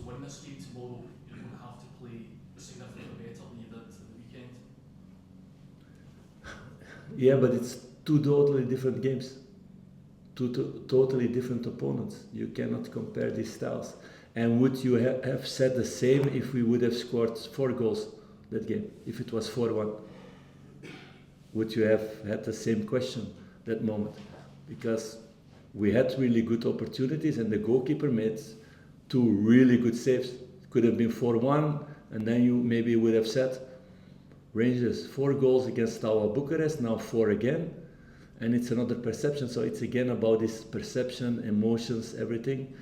win this game tomorrow, you're going to have to play significantly better than you did at the weekend. Yeah, but it's two totally different games, totally different opponents. You cannot compare these styles. And would you have said the same if we would have scored 4 goals that game, if it was 4-1? Would you have had the same question that moment? Because we had really good opportunities and the goalkeeper made 2 really good saves. It could have been 4-1, and then you maybe would have said, Rangers, 4 goals against Steaua Bucharest, now 4 again, and it's another perception. So it's again about this perception, emotions, everything.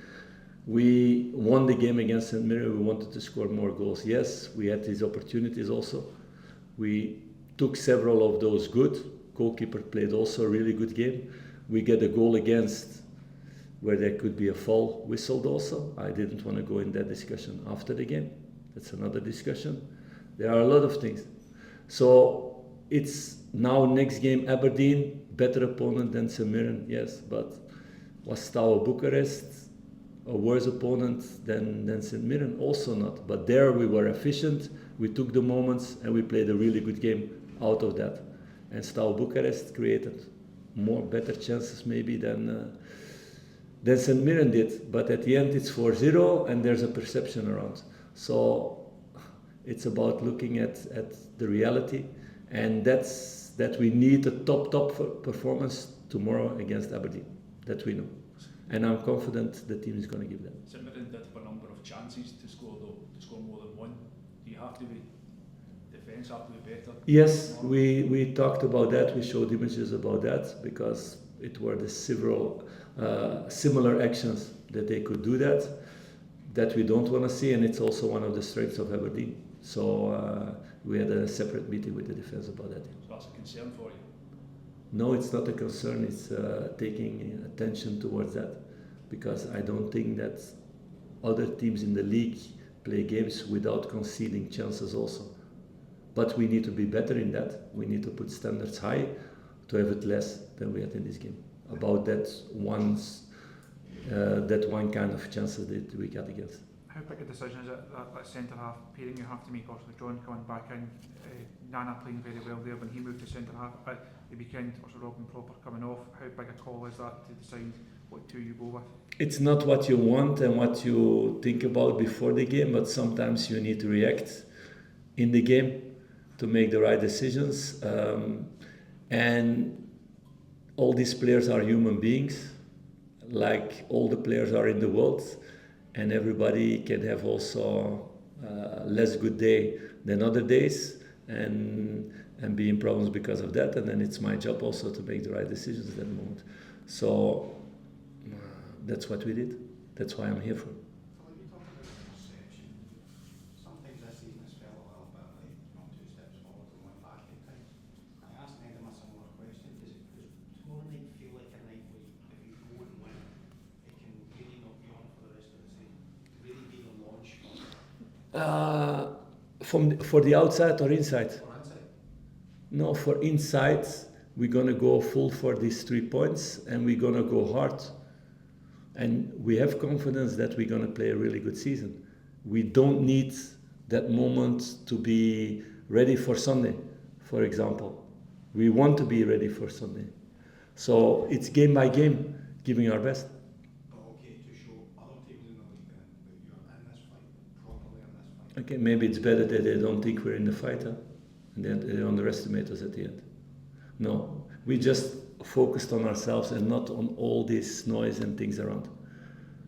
We won the game against St Mirren. We wanted to score more goals. Yes, we had these opportunities also. We took several of those good. Goalkeeper played also a really good game. We get a goal against where there could be a foul whistled also. I didn't want to go in that discussion after the game. That's another discussion. There are a lot of things. So it's now next game Aberdeen, better opponent than St Mirren, yes, but was Steaua Bucharest a worse opponent than St Mirren? Also not, but there we were efficient, we took the moments and we played a really good game out of that. And Steaua Bucharest created better chances maybe than St Mirren did, but at the end it's 4-0 and there's a perception around. So it's about looking at the reality, and that we need a top performance tomorrow against Aberdeen, that we know. And I'm confident the team is going to give that. St Mirren did have a number of chances to score more than one. Do you have to be, defence have to be better? Yes, we talked about that, we showed images about that, because it were the several similar actions that they could do that we don't want to see, and it's also one of the strengths of Aberdeen. So we had a separate meeting with the defence about that. So that's a concern for you? No, it's not a concern, it's taking attention towards that, because I don't think that other teams in the league play games without conceding chances also. But we need to be better in that. We need to put standards high to have it less than we had in this game. About that one kind of chances that we got against. How big a decision is it, that centre half pairing you have to make? Also, John coming back in, Nana playing very well there when he moved to centre half. At the weekend, also Robin Proper coming off. How big a call is that to decide what 2 you go with? It's not what you want and what you think about before the game, but sometimes you need to react in the game to make the right decisions. And all these players are human beings, like all the players are in the world. And everybody can have also less good day than other days and be in problems because of that. And then it's my job also to make the right decisions at that moment. So that's what we did. That's why I'm here for. Well, you talk about perception. Sometimes this season has felt a little bit like 2 steps forward and 1 back at times. I asked Edem a similar question. Does tomorrow night feel like a night where if you go and win, it can really knock you on for the rest of the season? Really be the launch For the outside or inside? for inside? No, for inside, we're going to go full for these 3 points and we're going to go hard. And we have confidence that we're going to play a really good season. We don't need that moment to be ready for Sunday, for example. We want to be ready for Sunday. So it's game by game, giving our best. Okay, to show other teams in the league that you're in this fight, properly in this fight. Okay, maybe it's better that they don't think we're in the fight, huh? And then they underestimate us at the end. No, we just focused on ourselves and not on all this noise and things around.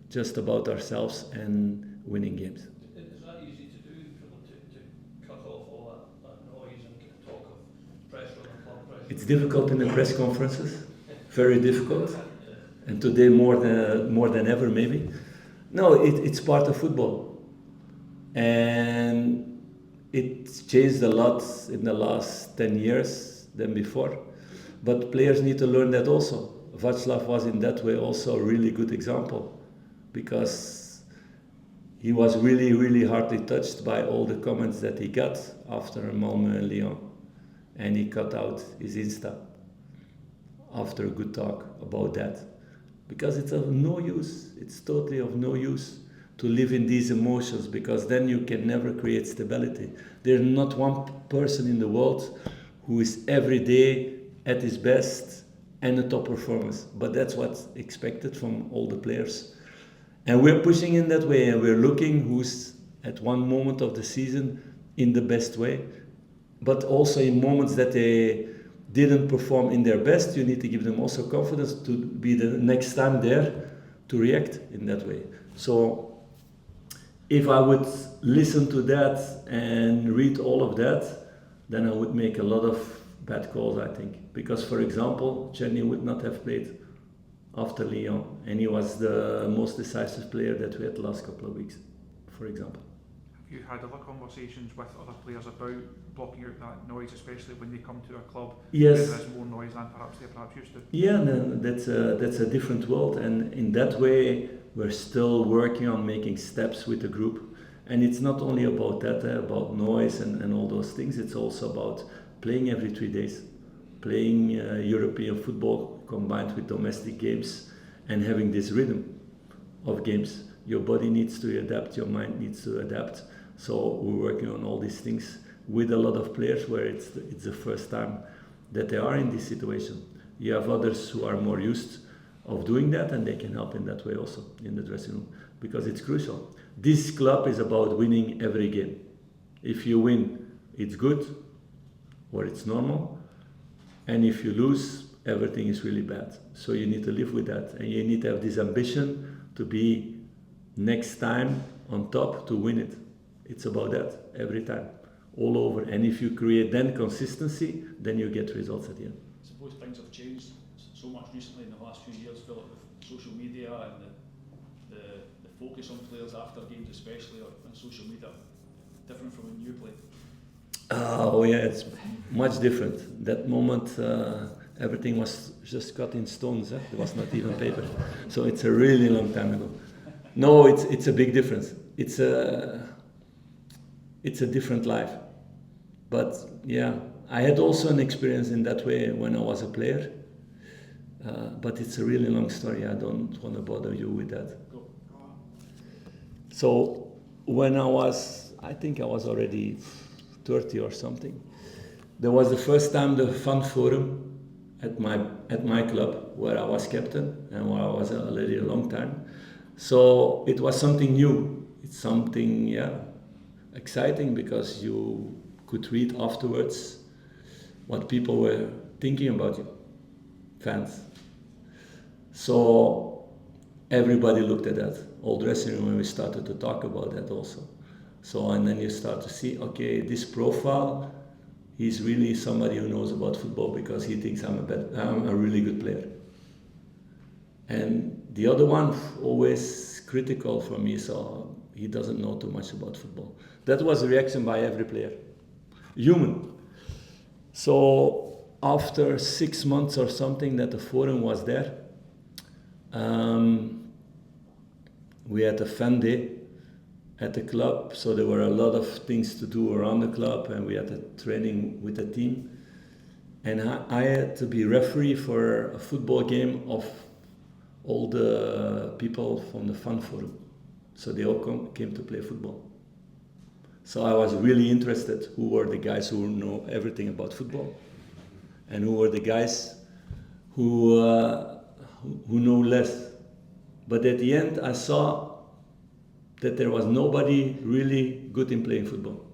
Just about ourselves and winning games. Is that easy to do for them to cut off all that noise and talk of pressure on the club pressure? It's difficult in the press conferences, very difficult, and today more than ever maybe. No, it's part of football, and it's changed a lot in the last 10 years than before. But players need to learn that also. Václav was in that way also a really good example, because he was really, really hardly touched by all the comments that he got after Malmö and Lyon. And he cut out his Insta after a good talk about that. Because it's of no use, it's totally of no use to live in these emotions, because then you can never create stability. There's not one person in the world who is every day at his best and a top performance, but that's what's expected from all the players. And we're pushing in that way, and we're looking who's at one moment of the season in the best way, but also in moments that they didn't perform in their best, you need to give them also confidence to be the next time there to react in that way. So if I would listen to that and read all of that, then I would make a lot of bad calls, I think. Because, for example, Chenny would not have played after Lyon, and he was the most decisive player that we had the last couple of weeks, for example. Have you had other conversations with other players about blocking out that noise, especially when they come to a club Yes. where there's more noise than perhaps they're perhaps used to? Yeah, no, that's a different world, and in that way we're still working on making steps with the group. And it's not only about that, about noise and all those things, it's also about playing every 3 days, playing European football combined with domestic games and having this rhythm of games. Your body needs to adapt, your mind needs to adapt. So we're working on all these things with a lot of players where it's the first time that they are in this situation. You have others who are more used of doing that, and they can help in that way also in the dressing room, because it's crucial. This club is about winning every game. If you win, it's good, or it's normal, and if you lose, everything is really bad. So you need to live with that, and you need to have this ambition to be next time on top to win it. It's about that every time, all over. And if you create then consistency, then you get results at the end. I suppose things have changed so much recently in the last few years, Philip, with social media and the focus on players after games, especially on social media, different from when you played. Oh yeah, it's much different. That moment, everything was just cut in stones. There was not even paper. So it's a really long time ago. No, it's a big difference. It's a different life. But yeah, I had also an experience in that way when I was a player. But it's a really long story. I don't want to bother you with that. Go. So when I think I was already 30 or something. There was the first time the Fan Forum at my club, where I was captain and where I was already a long time. So it was something new. It's something, exciting, because you could read afterwards what people were thinking about you, fans. So everybody looked at that, all dressing room, and we started to talk about that also. So, and then you start to see, okay, this profile, he's really somebody who knows about football because he thinks I'm a really good player. And the other one, always critical for me, so he doesn't know too much about football. That was a reaction by every player, human. So after 6 months or something that the forum was there, we had a fan day at the club, so there were a lot of things to do around the club, and we had a training with the team. And I had to be referee for a football game of all the people from the Fan Forum. So they all came to play football. So I was really interested who were the guys who know everything about football, and who were the guys who know less. But at the end, I saw that there was nobody really good in playing football.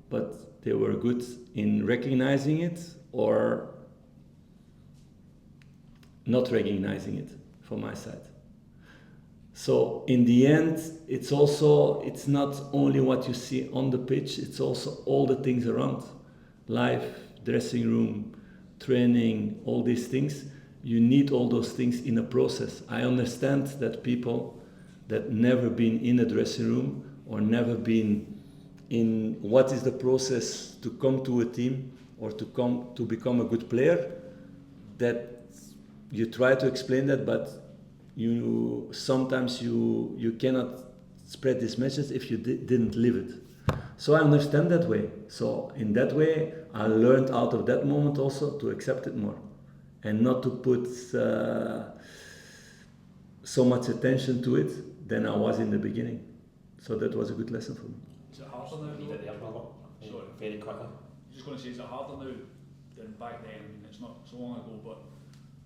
But they were good in recognizing it or not recognizing it from my side. So in the end, it's not only what you see on the pitch, it's also all the things around. Life, dressing room, training, all these things. You need all those things in a process. I understand that people that never been in a dressing room or never been in what is the process to come to a team or to become a good player, that you try to explain that, but sometimes you cannot spread this message if you didn't live it. So I understand that way. So in that way, I learned out of that moment also to accept it more, and not to put so much attention to it than I was in the beginning. So that was a good lesson for me. Is it harder now? Read it there, Robert. Sorry. Very quickly. I was just going to say, is it harder now than back then? I mean, it's not so long ago, but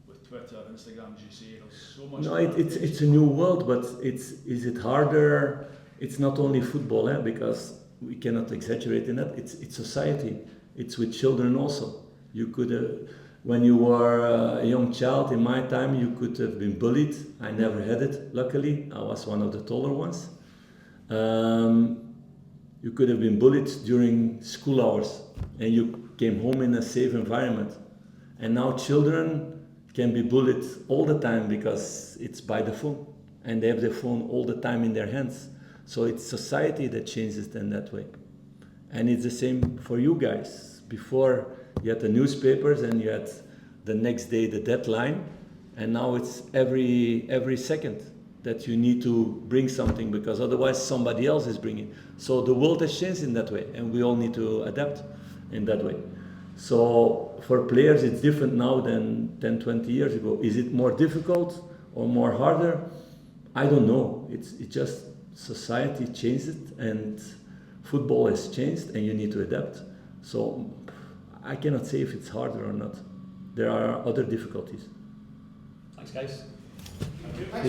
with Twitter, Instagram, as you say, there's so much. No, it's a new world, but is it harder? It's not only football, because we cannot exaggerate in that. It's society. It's with children also. You could, when you were a young child, in my time, you could have been bullied. I never had it, luckily. I was one of the taller ones. You could have been bullied during school hours, and you came home in a safe environment. And now children can be bullied all the time because it's by the phone, and they have their phone all the time in their hands. So it's society that changes in that way. And it's the same for you guys. Before you had the newspapers and you had the next day the deadline, and now it's every second that you need to bring something, because otherwise somebody else is bringing. So the world has changed in that way, and we all need to adapt in that way. So for players it's different now than 10, 20 years ago. Is it more difficult or more harder? I don't know. It's just society changed it, and football has changed, and you need to adapt. So I cannot say if it's harder or not. There are other difficulties. Thanks, guys. Thanks.